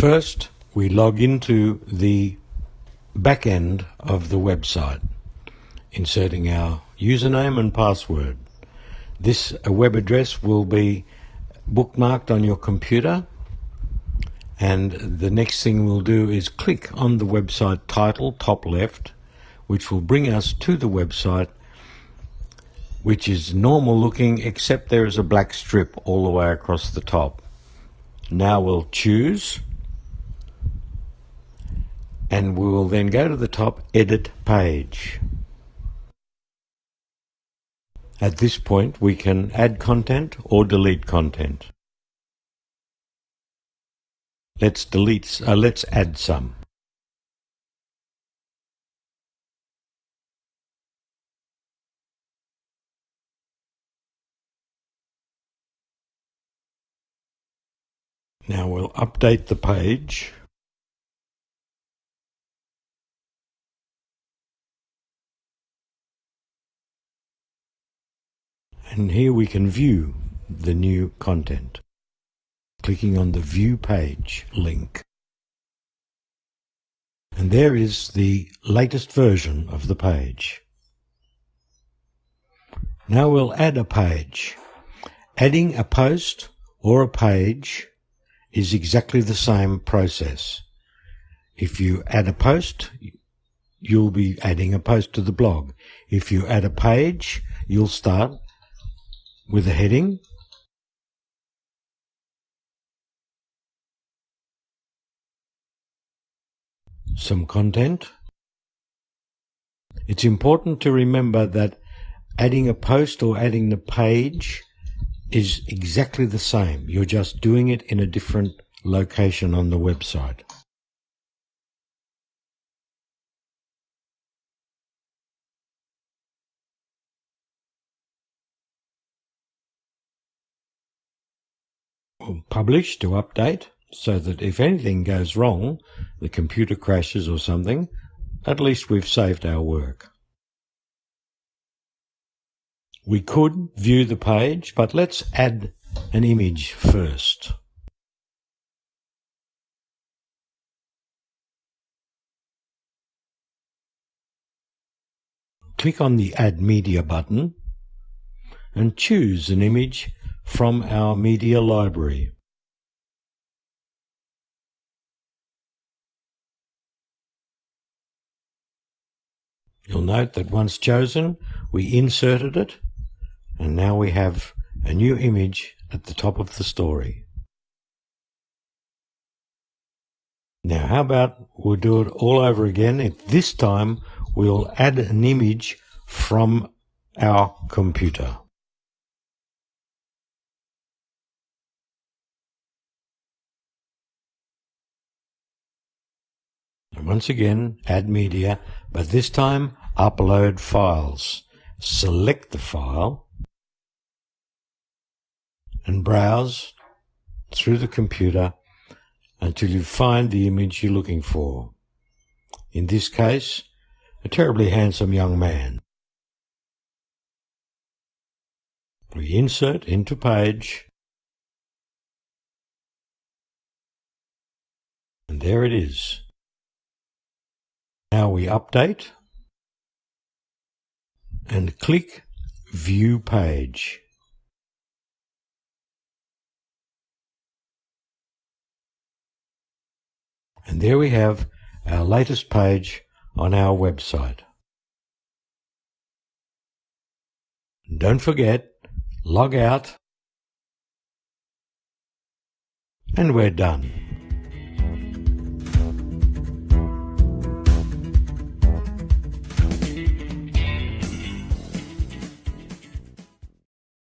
First, we log into the back end of the website, inserting our username and password. This web address will be bookmarked on your computer, and the next thing we'll do is click on the website title, top left, which will bring us to the website, which is normal looking except there is a black strip all the way across the top. Now we'll choose, and we will then go to the top, edit page. At this point we can add content or delete content. Let's add some. Now we'll update the page. And here we can view the new content, clicking on the View Page link. And there is the latest version of the page. Now we'll add a page. Adding a post or a page is exactly the same process. If you add a post, you'll be adding a post to the blog. If you add a page, you'll start with a heading, some content. It's important to remember that adding a post or adding the page is exactly the same. You're just doing it in a different location on the website. Publish to update, so that if anything goes wrong, the computer crashes or something, at least we've saved our work. We could view the page, but let's add an image first. Click on the Add Media button and choose an image from our media library. You'll note that once chosen, we inserted it, and now we have a new image at the top of the story. Now how about we'll do it all over again. This time we'll add an image from our computer. And once again, add media, but this time upload files. Select the file and browse through the computer until you find the image you're looking for. In this case, a terribly handsome young man. We insert into page, and there it is. Now we update and click View Page. And there we have our latest page on our website. Don't forget, log out, and we're done.